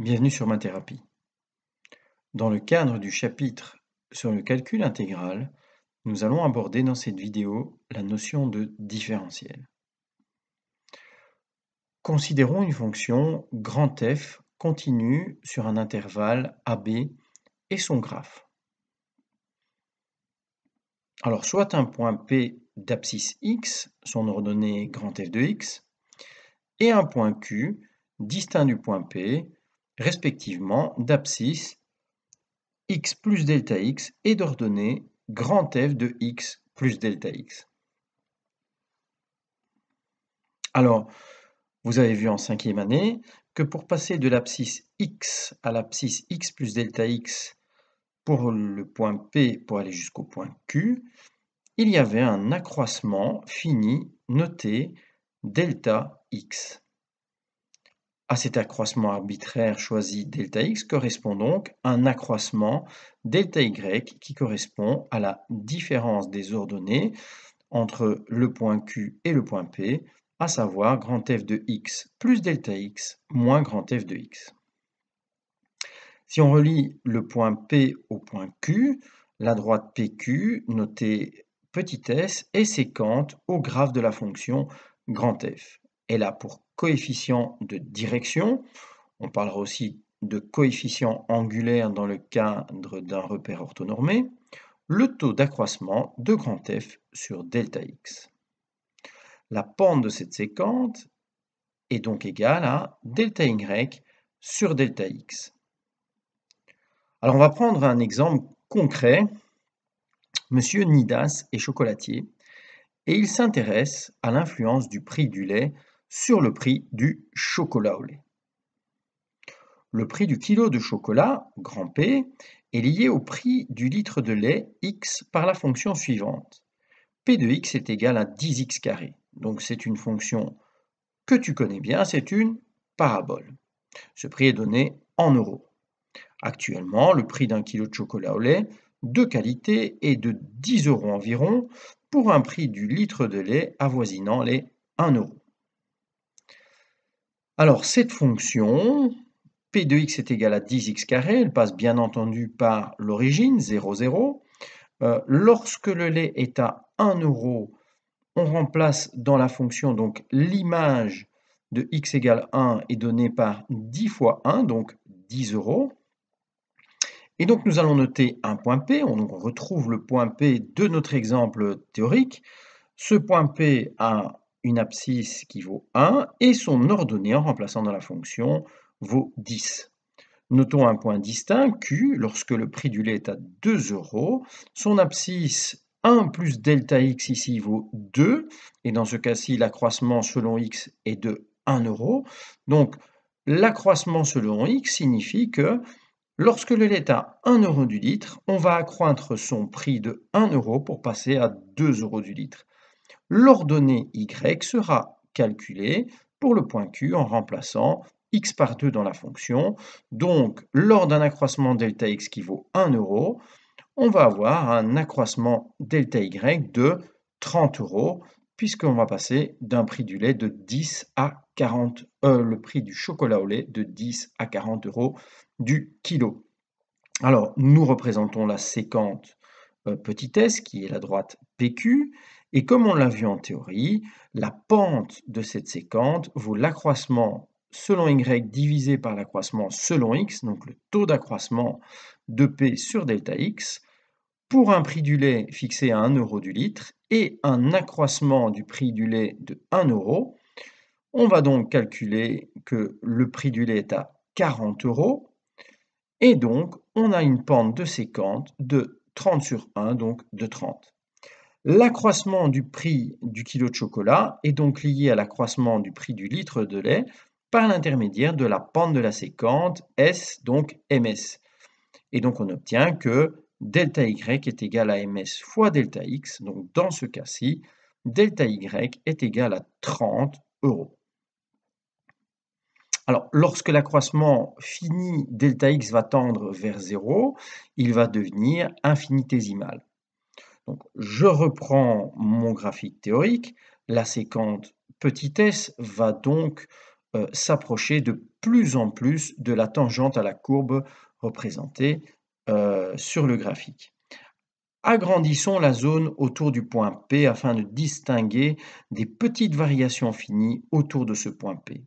Bienvenue sur ma thérapie. Dans le cadre du chapitre sur le calcul intégral, nous allons aborder dans cette vidéo la notion de différentiel. Considérons une fonction grand F continue sur un intervalle AB et son graphe. Alors, soit un point P d'abscisse x, son ordonnée grand F de x, et un point Q distinct du point P, respectivement d'abscisse x plus delta x et d'ordonnée grand F de x plus delta x. Alors, vous avez vu en 5e année que pour passer de l'abscisse x à l'abscisse x plus delta x pour le point P pour aller jusqu'au point Q, il y avait un accroissement fini noté delta x. À cet accroissement arbitraire choisi delta x correspond donc un accroissement delta y qui correspond à la différence des ordonnées entre le point Q et le point P, à savoir grand F de x plus delta x moins grand F de x. Si on relie le point P au point Q, la droite PQ, notée petit s, est séquente au graphe de la fonction grand F. Elle a pour coefficient de direction, on parlera aussi de coefficient angulaire dans le cadre d'un repère orthonormé, le taux d'accroissement de grand F sur delta x. La pente de cette séquente est donc égale à delta y sur delta x. Alors on va prendre un exemple concret. Monsieur Nidas est chocolatier et il s'intéresse à l'influence du prix du lait sur le prix du chocolat au lait. Le prix du kilo de chocolat, grand P, est lié au prix du litre de lait x par la fonction suivante. P de x est égal à 10x carré. Donc c'est une fonction que tu connais bien, c'est une parabole. Ce prix est donné en euros. Actuellement, le prix d'un kilo de chocolat au lait de qualité est de 10 € environ pour un prix du litre de lait avoisinant les 1 euro. Alors cette fonction, P de x est égal à 10x carré, elle passe bien entendu par l'origine, 0, 0. Lorsque le lait est à 1 euro, on remplace dans la fonction donc l'image de x égale 1 est donnée par 10 fois 1, donc 10 €. Et donc nous allons noter un point P, on retrouve le point P de notre exemple théorique. Ce point P a une abscisse qui vaut 1 et son ordonnée en remplaçant dans la fonction vaut 10. Notons un point distinct, Q, lorsque le prix du lait est à 2 €, son abscisse 1 plus delta x ici vaut 2, et dans ce cas-ci, l'accroissement selon x est de 1 euro. Donc, l'accroissement selon x signifie que lorsque le lait est à 1 euro du litre, on va accroître son prix de 1 euro pour passer à 2 € du litre. L'ordonnée y sera calculée pour le point Q en remplaçant x par 2 dans la fonction. Donc, lors d'un accroissement delta x qui vaut 1 euro, on va avoir un accroissement delta y de 30 €, puisqu'on va passer d'un prix du lait de 10 à 40, le prix du chocolat au lait de 10 à 40 € du kilo. Alors, nous représentons la séquente petit s, qui est la droite PQ, et comme on l'a vu en théorie, la pente de cette séquente vaut l'accroissement selon y divisé par l'accroissement selon x, donc le taux d'accroissement de P sur delta x, pour un prix du lait fixé à 1 euro du litre et un accroissement du prix du lait de 1 euro. On va donc calculer que le prix du lait est à 40 €, et donc on a une pente de séquente de 30 sur 1, donc de 30. L'accroissement du prix du kilo de chocolat est donc lié à l'accroissement du prix du litre de lait par l'intermédiaire de la pente de la séquente S, donc ms. Et donc on obtient que delta y est égal à ms fois delta x. Donc dans ce cas-ci, delta y est égal à 30 €. Alors, lorsque l'accroissement fini delta x va tendre vers 0, il va devenir infinitésimal. Donc, je reprends mon graphique théorique. La séquente petit s va donc s'approcher de plus en plus de la tangente à la courbe représentée sur le graphique. Agrandissons la zone autour du point P afin de distinguer des petites variations finies autour de ce point P.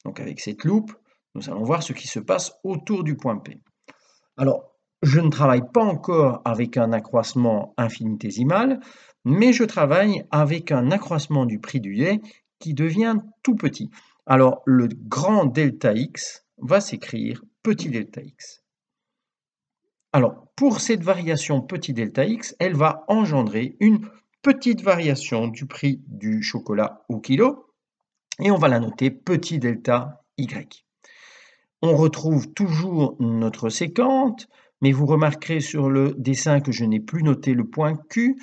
Donc avec cette loupe, nous allons voir ce qui se passe autour du point P. Alors, je ne travaille pas encore avec un accroissement infinitésimal, mais je travaille avec un accroissement du prix du lait qui devient tout petit. Alors, le grand delta x va s'écrire petit delta x. Alors, pour cette variation petit delta x, elle va engendrer une petite variation du prix du chocolat au kilo, et on va la noter petit delta y. On retrouve toujours notre séquente, mais vous remarquerez sur le dessin que je n'ai plus noté le point Q,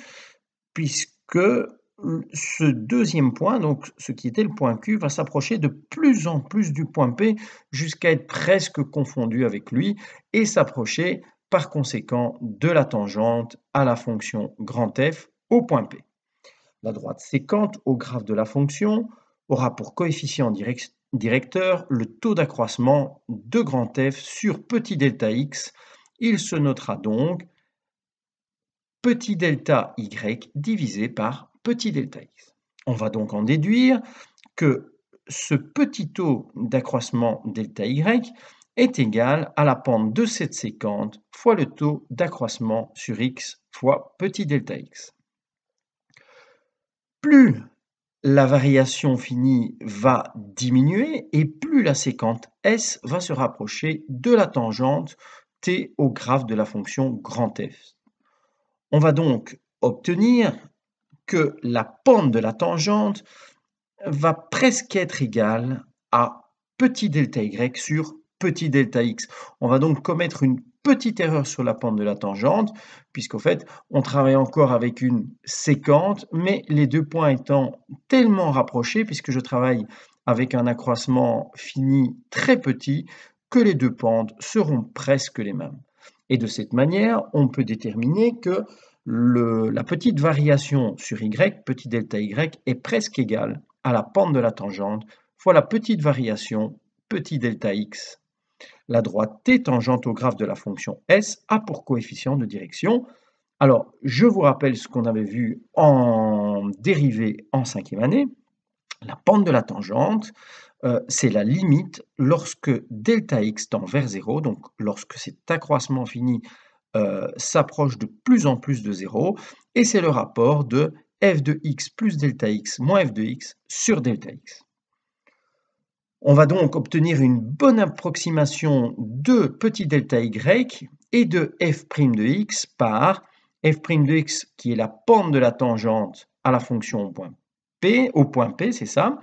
puisque ce deuxième point, donc ce qui était le point Q, va s'approcher de plus en plus du point P jusqu'à être presque confondu avec lui et s'approcher par conséquent de la tangente à la fonction grand F au point P. La droite séquente au graphe de la fonction aura pour coefficient directeur le taux d'accroissement de grand F sur petit delta x. Il se notera donc petit delta y divisé par petit delta x. On va donc en déduire que ce petit taux d'accroissement delta y est égal à la pente de cette séquente fois le taux d'accroissement sur x fois petit delta x. Plus la variation finie va diminuer et plus la séquente S va se rapprocher de la tangente T au graphe de la fonction grand F. On va donc obtenir que la pente de la tangente va presque être égale à petit delta y sur petit delta x. On va donc commettre une petite erreur sur la pente de la tangente, puisqu'au fait, on travaille encore avec une séquente, mais les deux points étant tellement rapprochés, puisque je travaille avec un accroissement fini très petit, que les deux pentes seront presque les mêmes. Et de cette manière, on peut déterminer que la petite variation sur y, petit delta y, est presque égale à la pente de la tangente fois la petite variation petit delta x. La droite t tangente au graphe de la fonction S a pour coefficient de direction. Alors, je vous rappelle ce qu'on avait vu en dérivée en 5e année. La pente de la tangente, c'est la limite lorsque delta x tend vers 0, donc lorsque cet accroissement fini s'approche de plus en plus de 0, et c'est le rapport de f de x plus delta x moins f de x sur delta x. On va donc obtenir une bonne approximation de petit delta y et de f' de x par f' de x qui est la pente de la tangente à la fonction au point P, c'est ça.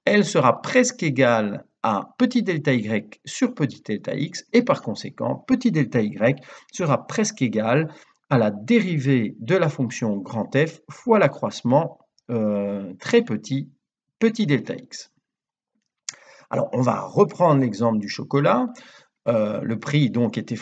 Elle sera presque égale à petit delta y sur petit delta x et par conséquent, petit delta y sera presque égal à la dérivée de la fonction grand F fois l'accroissement très petit, petit delta x. Alors, on va reprendre l'exemple du chocolat. Le prix donc était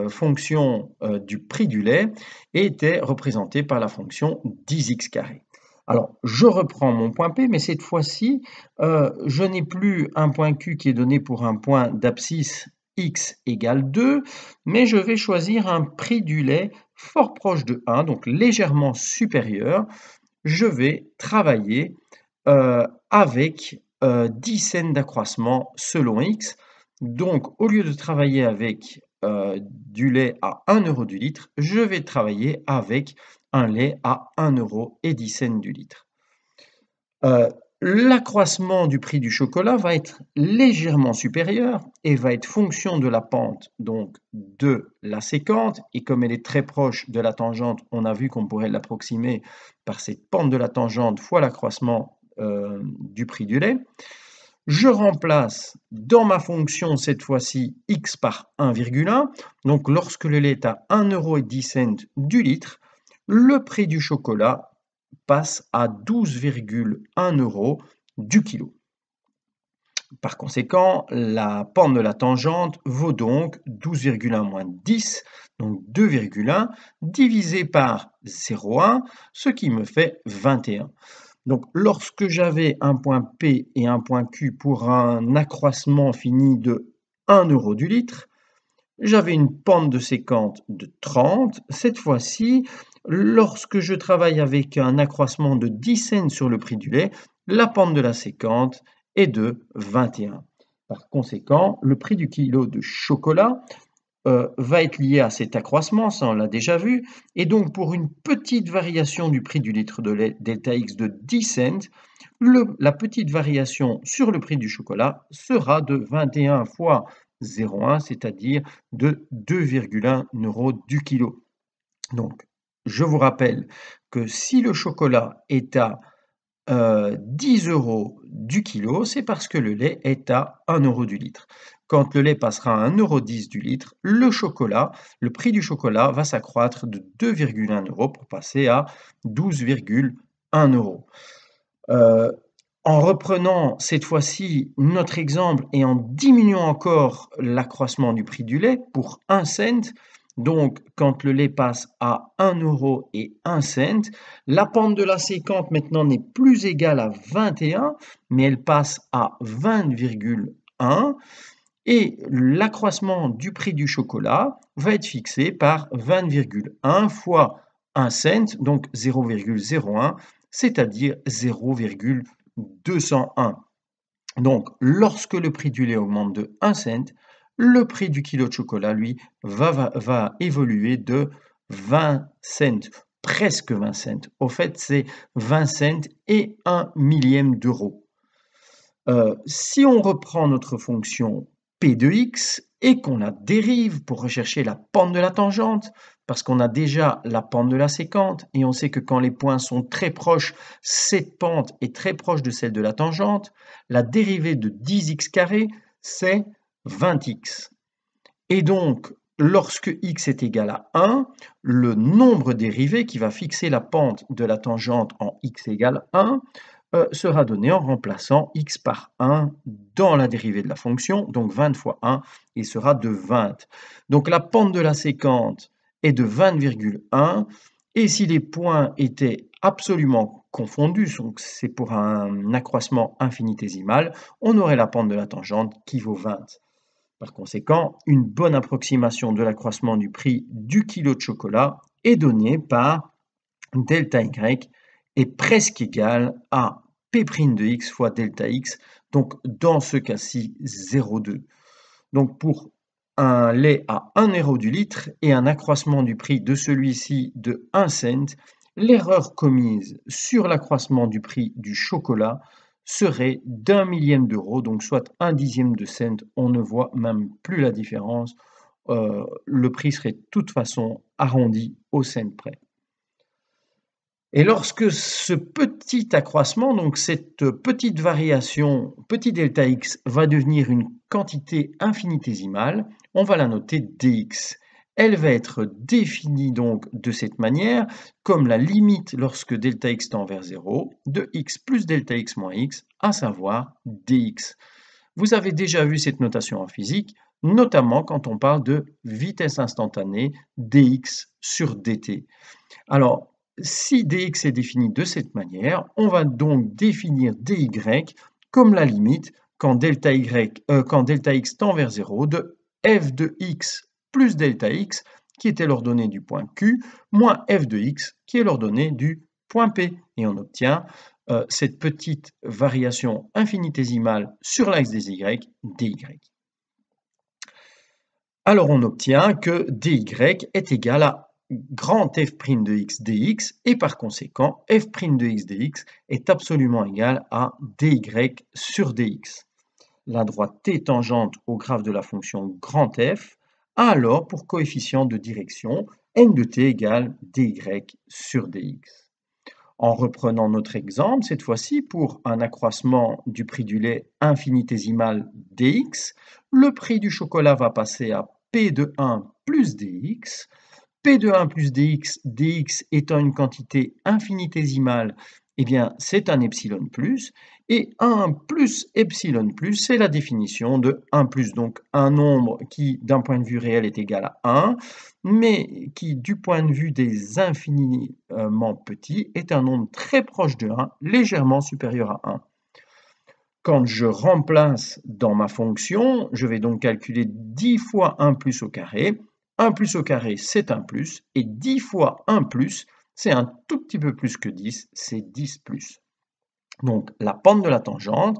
fonction du prix du lait et était représenté par la fonction 10x carré. Alors, je reprends mon point P, mais cette fois-ci, je n'ai plus un point Q qui est donné pour un point d'abscisse x égale 2, mais je vais choisir un prix du lait fort proche de 1, donc légèrement supérieur. Je vais travailler avec 10 cents d'accroissement selon x. Donc, au lieu de travailler avec du lait à 1 euro du litre, je vais travailler avec un lait à 1,10 € du litre. L'accroissement du prix du chocolat va être légèrement supérieur et va être fonction de la pente donc de la séquente. Et comme elle est très proche de la tangente, on a vu qu'on pourrait l'approximer par cette pente de la tangente fois l'accroissement du prix du lait. Je remplace dans ma fonction cette fois-ci x par 1,1. Donc lorsque le lait est à 1,10 € du litre, le prix du chocolat passe à 12,1 € du kilo. Par conséquent, la pente de la tangente vaut donc 12,1 moins 10, donc 2,1, divisé par 0,1, ce qui me fait 21. Donc, lorsque j'avais un point P et un point Q pour un accroissement fini de 1 euro du litre, j'avais une pente de séquente de 30. Cette fois-ci, lorsque je travaille avec un accroissement de 10 cents sur le prix du lait, la pente de la séquente est de 21. Par conséquent, le prix du kilo de chocolat va être lié à cet accroissement, ça on l'a déjà vu, et donc pour une petite variation du prix du litre de lait delta X de 10 cents, la petite variation sur le prix du chocolat sera de 21 fois 0,1, c'est-à-dire de 2,1 euros du kilo. Donc, je vous rappelle que si le chocolat est à 10 euros du kilo, c'est parce que le lait est à 1 euro du litre. Quand le lait passera à 1,10 € du litre, le prix du chocolat va s'accroître de 2,1 euros pour passer à 12,1 euros. En reprenant cette fois-ci notre exemple et en diminuant encore l'accroissement du prix du lait pour 1 cent, donc quand le lait passe à 1 euro et 1 cent, la pente de la séquente maintenant n'est plus égale à 21, mais elle passe à 20,1 et l'accroissement du prix du chocolat va être fixé par 20,1 fois 1 cent, donc 0,01, c'est-à-dire 0,201. Donc, lorsque le prix du lait augmente de 1 cent, le prix du kilo de chocolat, lui, va évoluer de 20 cents, presque 20 cents. Au fait, c'est 20 cents et 1 millième d'euro. Si on reprend notre fonction P de x et qu'on la dérive pour rechercher la pente de la tangente, parce qu'on a déjà la pente de la séquente, et on sait que quand les points sont très proches, cette pente est très proche de celle de la tangente, la dérivée de 10x carré, c'est 20x. Et donc, lorsque x est égal à 1, le nombre dérivé qui va fixer la pente de la tangente en x égale 1 sera donné en remplaçant x par 1 dans la dérivée de la fonction, donc 20 fois 1, il sera de 20. Donc la pente de la séquente est de 20,1, et si les points étaient absolument confondus, donc c'est pour un accroissement infinitésimal, on aurait la pente de la tangente qui vaut 20. Par conséquent, une bonne approximation de l'accroissement du prix du kilo de chocolat est donnée par delta y est presque égal à P' de x fois delta x, donc dans ce cas-ci 0,2. Donc pour un lait à 1 euro du litre et un accroissement du prix de celui-ci de 1 cent, l'erreur commise sur l'accroissement du prix du chocolat serait d'1 millième d'euro, donc soit 1 dixième de cent. On ne voit même plus la différence. Le prix serait de toute façon arrondi au cent près. Et lorsque ce petit accroissement, donc cette petite variation, petit delta x, va devenir une quantité infinitésimale, on va la noter dx. Elle va être définie donc de cette manière, comme la limite lorsque delta x tend vers 0, de x plus delta x moins x, à savoir dx. Vous avez déjà vu cette notation en physique, notamment quand on parle de vitesse instantanée dx sur dt. Alors, si dx est défini de cette manière, on va donc définir dy comme la limite quand delta x tend vers 0 de f de x plus delta x, qui était l'ordonnée du point Q, moins f de x, qui est l'ordonnée du point P. Et on obtient cette petite variation infinitésimale sur l'axe des y, dy. Alors on obtient que dy est égal à grand f' de x dx, et par conséquent, f' de x dx est absolument égal à dy sur dx. La droite t tangente au graphe de la fonction grand f a alors pour coefficient de direction n de t égale dy sur dx. En reprenant notre exemple, cette fois-ci pour un accroissement du prix du lait infinitésimal dx, le prix du chocolat va passer à p de 1 plus dx. P de 1 plus dx, dx étant une quantité infinitésimale, eh bien c'est un epsilon plus, Et 1 plus epsilon plus, c'est la définition de 1 plus, donc un nombre qui, d'un point de vue réel, est égal à 1, mais qui, du point de vue des infiniment petits, est un nombre très proche de 1, légèrement supérieur à 1. Quand je remplace dans ma fonction, je vais donc calculer 10 fois 1 plus au carré. 1 plus au carré, c'est 1 plus, et 10 fois 1 plus, c'est un tout petit peu plus que 10, c'est 10 plus. Donc la pente de la tangente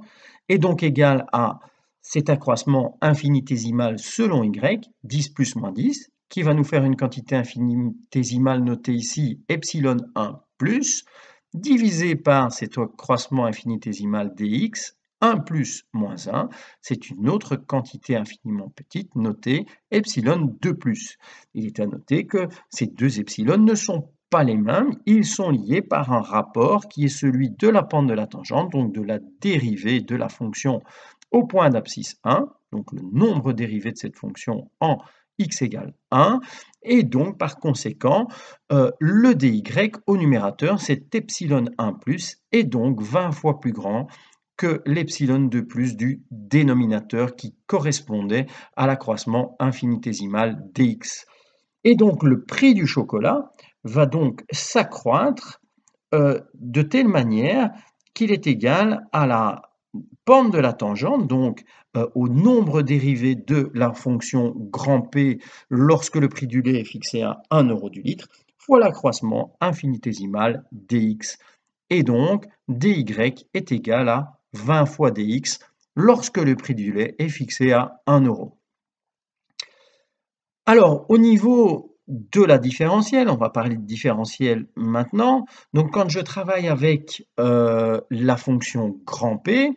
est donc égale à cet accroissement infinitésimal selon y, 10 plus moins 10, qui va nous faire une quantité infinitésimale notée ici, epsilon 1 plus, divisé par cet accroissement infinitésimal dx, 1 plus moins 1, c'est une autre quantité infiniment petite notée epsilon 2 plus. Il est à noter que ces deux epsilon ne sont pas les mêmes, ils sont liés par un rapport qui est celui de la pente de la tangente, donc de la dérivée de la fonction au point d'abscisse 1, donc le nombre dérivé de cette fonction en x égale 1, et donc par conséquent, le dy au numérateur, c'est epsilon 1 plus, est donc 20 fois plus grand que l'epsilon 2 plus du dénominateur qui correspondait à l'accroissement infinitésimal dx. Et donc le prix du chocolat va donc s'accroître de telle manière qu'il est égal à la pente de la tangente, donc au nombre dérivé de la fonction grand P lorsque le prix du lait est fixé à 1 euro du litre, fois l'accroissement infinitésimal dx. Et donc dy est égal à 20 fois dx lorsque le prix du lait est fixé à 1 euro. Alors, au niveau de la différentielle, on va parler de différentielle maintenant. Donc, quand je travaille avec la fonction grand P,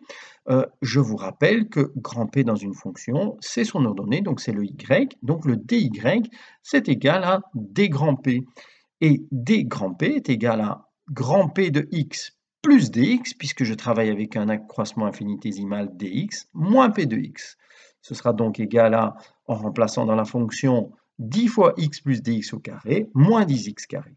je vous rappelle que grand P dans une fonction, c'est son ordonnée, donc c'est le y. Donc, le dy, c'est égal à d grand P. Et d grand P est égal à grand P de x plus dx, puisque je travaille avec un accroissement infinitésimal dx, moins P de x. Ce sera donc égal à, en remplaçant dans la fonction 10 fois x plus dx au carré, moins 10x carré.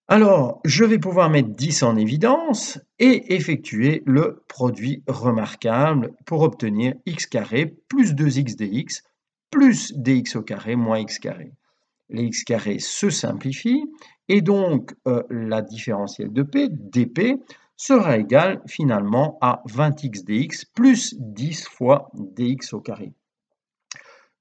Alors, je vais pouvoir mettre 10 en évidence et effectuer le produit remarquable pour obtenir x carré plus 2x dx plus dx au carré moins x carré. Les x carrés se simplifient et donc la différentielle de P, dP, sera égale finalement à 20x dx plus 10 fois dx au carré.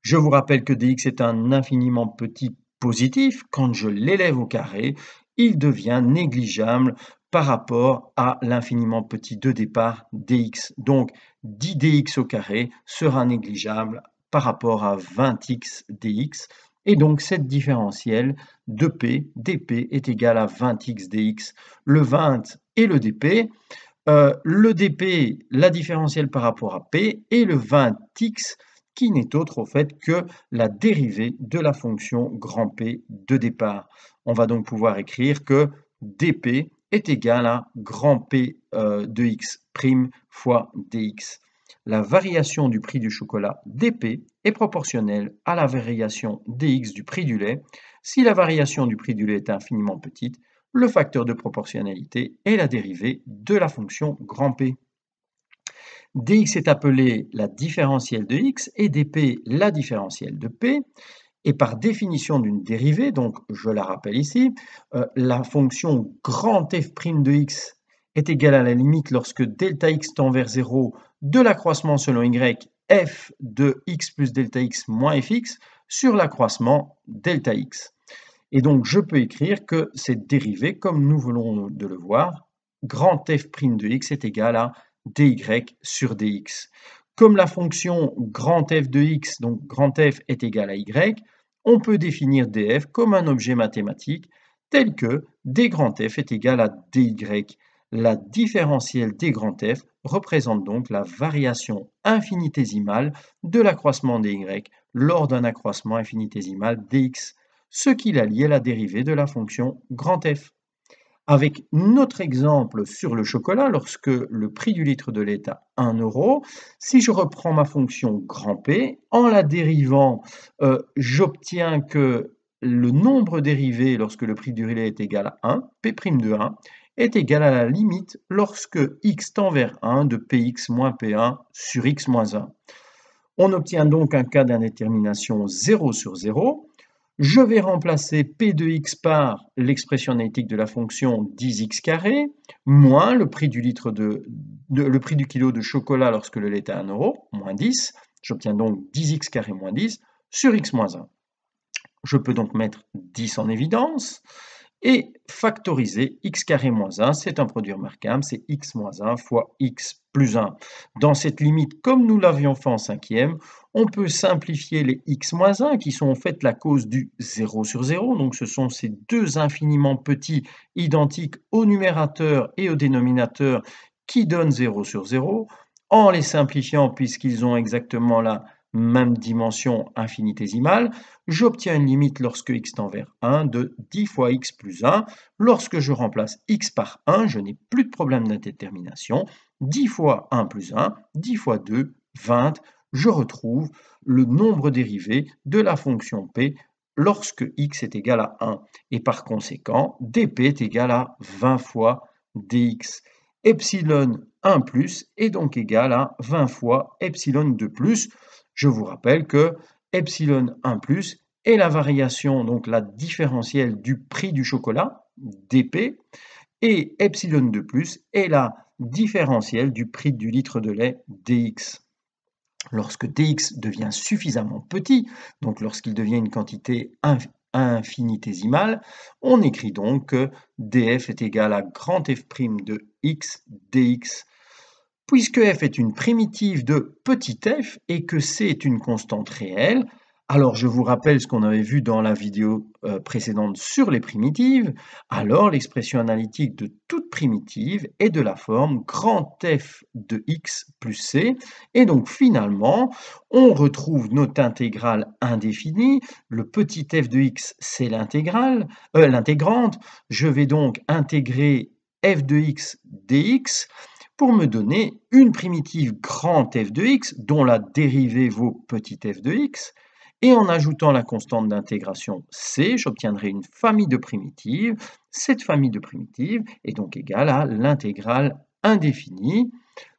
Je vous rappelle que dx est un infiniment petit positif. Quand je l'élève au carré, il devient négligeable par rapport à l'infiniment petit de départ dx. Donc 10 dx au carré sera négligeable par rapport à 20x dx. Et donc cette différentielle de P, dP est égale à 20x dx. Le 20 et le dP. Le dP, la différentielle par rapport à P, et le 20x qui n'est autre au fait que la dérivée de la fonction grand P de départ. On va donc pouvoir écrire que dP est égal à grand P de x' fois dx. La variation du prix du chocolat dP est proportionnelle à la variation dx du prix du lait. Si la variation du prix du lait est infiniment petite, le facteur de proportionnalité est la dérivée de la fonction grand P. Dx est appelé la différentielle de x et dp la différentielle de p. Et par définition d'une dérivée, donc je la rappelle ici, la fonction grand f' de x est égale à la limite lorsque delta x tend vers 0 de l'accroissement selon y f de x plus delta x moins fx sur l'accroissement delta x. Et donc je peux écrire que cette dérivée, comme nous venons de le voir, grand f' de x est égal à dy sur dx. Comme la fonction grand f de x, donc grand f est égal à y, on peut définir df comme un objet mathématique tel que d grand f est égal à dy. La différentielle d grand f représente donc la variation infinitésimale de l'accroissement dy lors d'un accroissement infinitésimal dx, ce qui la lie à la dérivée de la fonction grand f. Avec notre exemple sur le chocolat, lorsque le prix du litre de lait est à 1 euro, si je reprends ma fonction grand P, en la dérivant, j'obtiens que le nombre dérivé lorsque le prix du lait est égal à 1, P' de 1, est égal à la limite lorsque x tend vers 1 de px moins p1 sur x moins 1. On obtient donc un cas d'indétermination 0 sur 0. Je vais remplacer p de x par l'expression analytique de la fonction 10x carré, moins le prix du kilo de chocolat lorsque le lait est à 1 euro, moins 10. J'obtiens donc 10x carré moins 10 sur x moins 1. Je peux donc mettre 10 en évidence et factoriser x carré moins 1, c'est un produit remarquable, c'est x moins 1 fois x plus 1. Dans cette limite, comme nous l'avions fait en cinquième, on peut simplifier les x moins 1 qui sont en fait la cause du 0 sur 0. Donc ce sont ces deux infiniment petits identiques au numérateur et au dénominateur qui donnent 0 sur 0. En les simplifiant, puisqu'ils ont exactement la même dimension infinitésimale, j'obtiens une limite lorsque x tend vers 1 de 10 fois x plus 1. Lorsque je remplace x par 1, je n'ai plus de problème d'indétermination. 10 fois 1 plus 1, 10 fois 2, 20. Je retrouve le nombre dérivé de la fonction p lorsque x est égal à 1. Et par conséquent, dp est égal à 20 fois dx. Epsilon 1 plus est donc égal à 20 fois epsilon 2 plus. Je vous rappelle que epsilon 1 plus est la variation, donc la différentielle du prix du chocolat, dp, et epsilon 2 plus est la différentielle du prix du litre de lait, dx. Lorsque dx devient suffisamment petit, donc lorsqu'il devient une quantité infinitésimale, on écrit donc que df est égal à grand F' de x dx. Puisque f est une primitive de petit f et que c est une constante réelle, alors je vous rappelle ce qu'on avait vu dans la vidéo précédente sur les primitives, alors l'expression analytique de toute primitive est de la forme grand F de x plus c, et donc finalement on retrouve notre intégrale indéfinie, le petit f de x c'est l'intégrante, je vais donc intégrer f de x dx, pour me donner une primitive grand f de x dont la dérivée vaut petit f de x, et en ajoutant la constante d'intégration c, j'obtiendrai une famille de primitives. Cette famille de primitives est donc égale à l'intégrale indéfinie.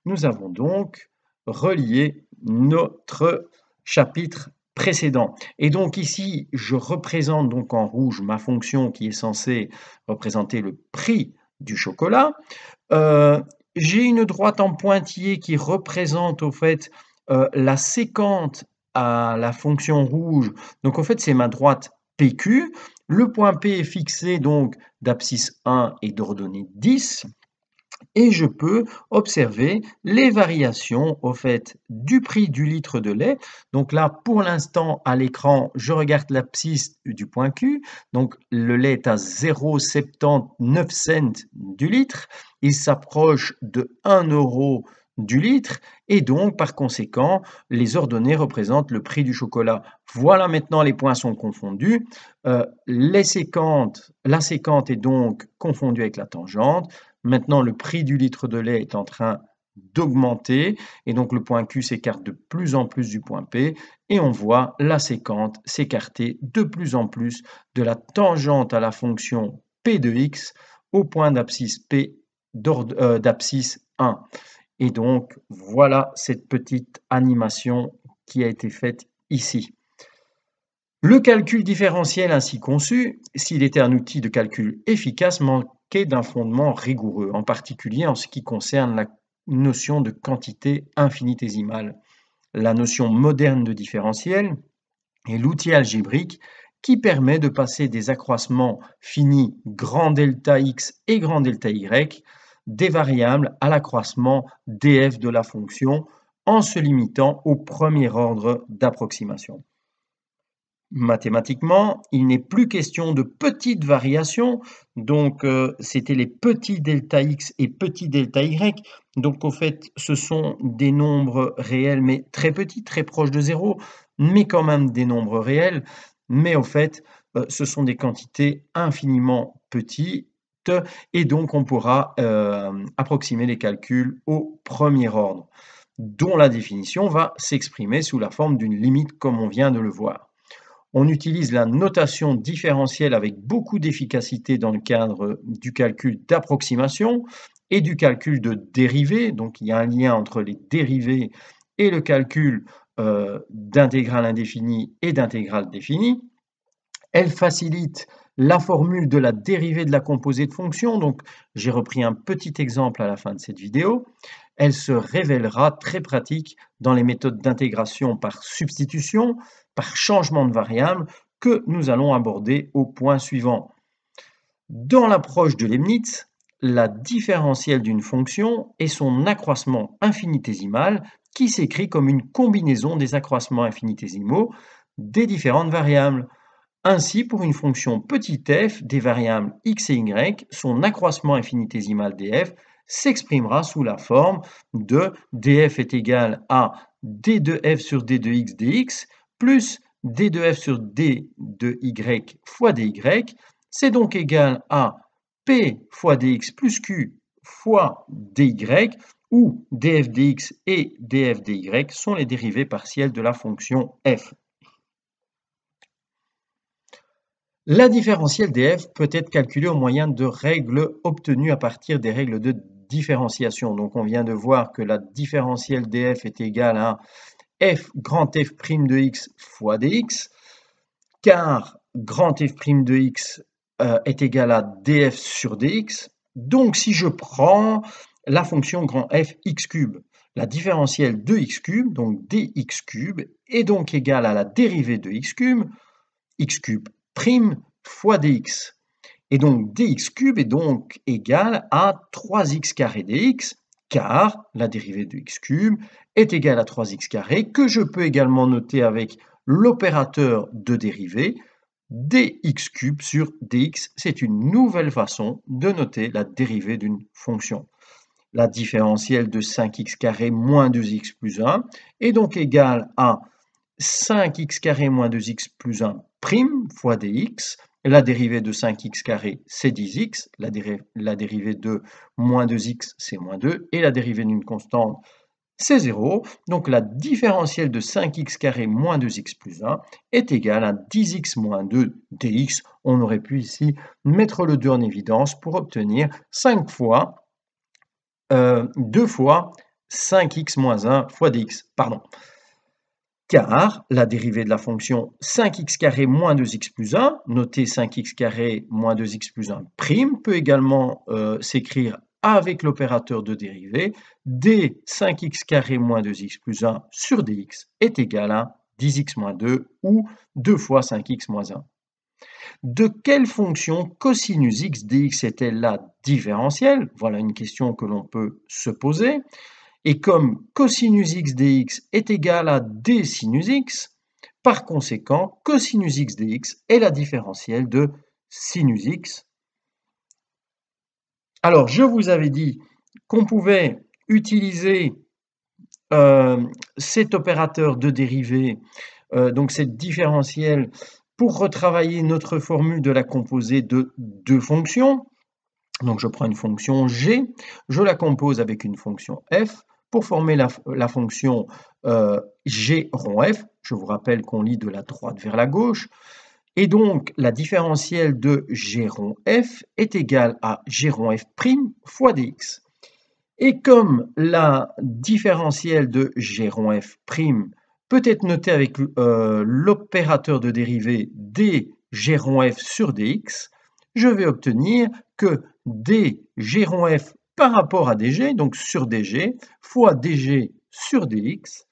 Nous avons donc relié notre chapitre précédent. Et donc ici, je représente donc en rouge ma fonction qui est censée représenter le prix du chocolat. J'ai une droite en pointillé qui représente au fait la séquente à la fonction rouge. Donc en fait, c'est ma droite PQ. Le point P est fixé donc d'abscisse 1 et d'ordonnée 10. Et je peux observer les variations au fait du prix du litre de lait. Donc là, pour l'instant, à l'écran, je regarde l'abscisse du point Q. Donc le lait est à 0,79 cents du litre. Il s'approche de 1 euro du litre et donc par conséquent les ordonnées représentent le prix du chocolat. Voilà, maintenant les points sont confondus. La séquente est donc confondue avec la tangente. Maintenant, le prix du litre de lait est en train d'augmenter et donc le point Q s'écarte de plus en plus du point P et on voit la séquente s'écarter de plus en plus de la tangente à la fonction P de x au point d'abscisse P d'abscisse 1. Et donc, voilà cette petite animation qui a été faite ici. Le calcul différentiel ainsi conçu, s'il était un outil de calcul efficace, manquait d'un fondement rigoureux, en particulier en ce qui concerne la notion de quantité infinitésimale. La notion moderne de différentiel est l'outil algébrique qui permet de passer des accroissements finis grand delta x et grand delta y des variables à l'accroissement df de la fonction en se limitant au premier ordre d'approximation. Mathématiquement, il n'est plus question de petites variations, donc c'était les petits delta x et petits delta y, donc au fait ce sont des nombres réels mais très petits, très proches de 0, mais quand même des nombres réels, mais au fait ce sont des quantités infiniment petites et donc on pourra approximer les calculs au premier ordre, dont la définition va s'exprimer sous la forme d'une limite comme on vient de le voir. On utilise la notation différentielle avec beaucoup d'efficacité dans le cadre du calcul d'approximation et du calcul de dérivée. Donc, il y a un lien entre les dérivées et le calcul d'intégrale indéfinie et d'intégrale définie. Elle facilite la formule de la dérivée de la composée de fonction. Donc, j'ai repris un petit exemple à la fin de cette vidéo. Elle se révélera très pratique dans les méthodes d'intégration par substitution, par changement de variable, que nous allons aborder au point suivant. Dans l'approche de Leibniz, la différentielle d'une fonction est son accroissement infinitésimal qui s'écrit comme une combinaison des accroissements infinitésimaux des différentes variables. Ainsi, pour une fonction petit f des variables x et y, son accroissement infinitésimal df s'exprimera sous la forme de df est égal à d de f sur d de x dx plus d de f sur d de y fois dy. C'est donc égal à p fois dx plus q fois dy, où df dx et df dy sont les dérivées partielles de la fonction f. La différentielle df peut être calculée au moyen de règles obtenues à partir des règles de différenciation. Donc on vient de voir que la différentielle df est égale à f grand f' de x fois dx, car grand f' de x est égal à df sur dx. Donc si je prends la fonction grand f x cube, la différentielle de x cube, donc dx cube, est donc égale à la dérivée de x cube prime fois dx. Et donc dx cube est donc égal à 3x carré dx, car la dérivée de x cube est égale à 3x carré, que je peux également noter avec l'opérateur de dérivée, dx cube sur dx. C'est une nouvelle façon de noter la dérivée d'une fonction. La différentielle de 5x carré moins 2x plus 1 est donc égale à 5x carré moins 2x plus 1 prime fois dx. La dérivée de 5x carré, c'est 10x. La dérivée de moins 2x, c'est moins 2. Et la dérivée d'une constante, c'est 0. Donc la différentielle de 5x carré moins 2x plus 1 est égale à 10x moins 2 dx. On aurait pu ici mettre le 2 en évidence pour obtenir 2 fois 5x moins 1 fois dx. Pardon. Car la dérivée de la fonction 5x carré moins 2x plus 1, notée 5x carré moins 2x plus 1 prime, peut également s'écrire avec l'opérateur de dérivée, d 5x carré moins 2x plus 1 sur dx est égal à 10x moins 2 ou 2 fois 5x moins 1. De quelle fonction cosinus x dx est-elle la différentielle? Voilà une question que l'on peut se poser. Et comme cosinus x dx est égal à d sinus x, par conséquent, cosinus x dx est la différentielle de sinus x. Alors, je vous avais dit qu'on pouvait utiliser cet opérateur de dérivée, donc cette différentielle, pour retravailler notre formule de la composée de deux fonctions. Donc, je prends une fonction g, je la compose avec une fonction f, pour former la fonction g rond f. Je vous rappelle qu'on lit de la droite vers la gauche. Et donc, la différentielle de g rond f est égale à g rond f' fois dx. Et comme la différentielle de g rond f' peut être notée avec l'opérateur de dérivée d g rond f sur dx, je vais obtenir que dg rond f par rapport à dg, donc sur dg, fois dg sur dx,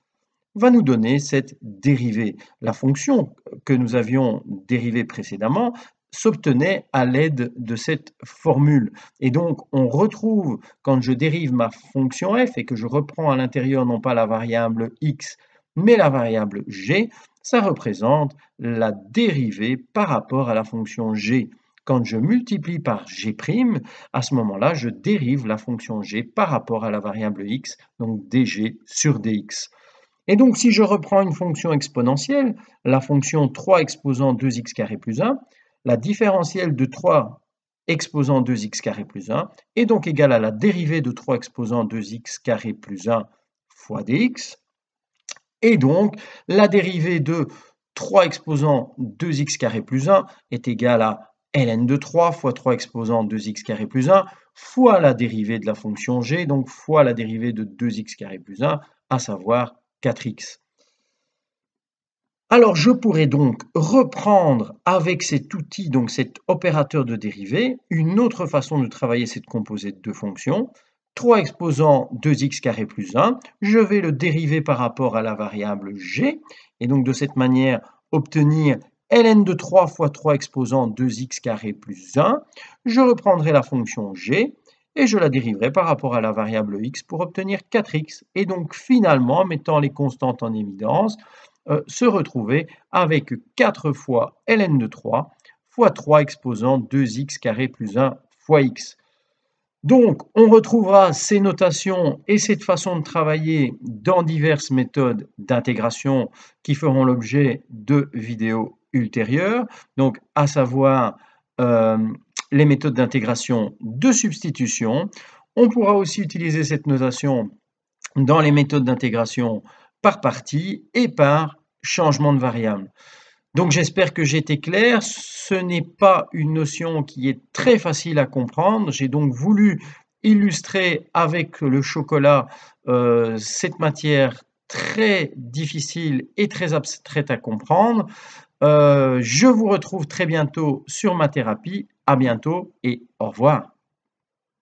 va nous donner cette dérivée. La fonction que nous avions dérivée précédemment s'obtenait à l'aide de cette formule. Et donc, on retrouve, quand je dérive ma fonction f et que je reprends à l'intérieur non pas la variable x, mais la variable g, ça représente la dérivée par rapport à la fonction g. Quand je multiplie par g', à ce moment-là, je dérive la fonction g par rapport à la variable x, donc dg sur dx. Et donc, si je reprends une fonction exponentielle, la fonction 3 exposant 2x carré plus 1, la différentielle de 3 exposant 2x carré plus 1 est donc égale à la dérivée de 3 exposant 2x carré plus 1 fois dx. Et donc, la dérivée de 3 exposants 2x carré plus 1 est égal à ln de 3 fois 3 exposants 2x carré plus 1 fois la dérivée de la fonction g, donc fois la dérivée de 2x carré plus 1, à savoir 4x. Alors, je pourrais donc reprendre avec cet outil, donc cet opérateur de dérivée, une autre façon de travailler cette composée de deux fonctions. 3 exposants 2x carré plus 1, je vais le dériver par rapport à la variable g, et donc de cette manière obtenir ln de 3 fois 3 exposants 2x carré plus 1. Je reprendrai la fonction g, et je la dériverai par rapport à la variable x pour obtenir 4x. Et donc finalement, mettant les constantes en évidence, se retrouver avec 4 fois ln de 3 fois 3 exposant 2x carré plus 1 fois x. Donc, on retrouvera ces notations et cette façon de travailler dans diverses méthodes d'intégration qui feront l'objet de vidéos ultérieures, donc à savoir les méthodes d'intégration de substitution. On pourra aussi utiliser cette notation dans les méthodes d'intégration par partie et par changement de variable. Donc j'espère que j'ai été clair. Ce n'est pas une notion qui est très facile à comprendre. J'ai donc voulu illustrer avec le chocolat cette matière très difficile et très abstraite à comprendre. Je vous retrouve très bientôt sur ma thérapie. À bientôt et au revoir.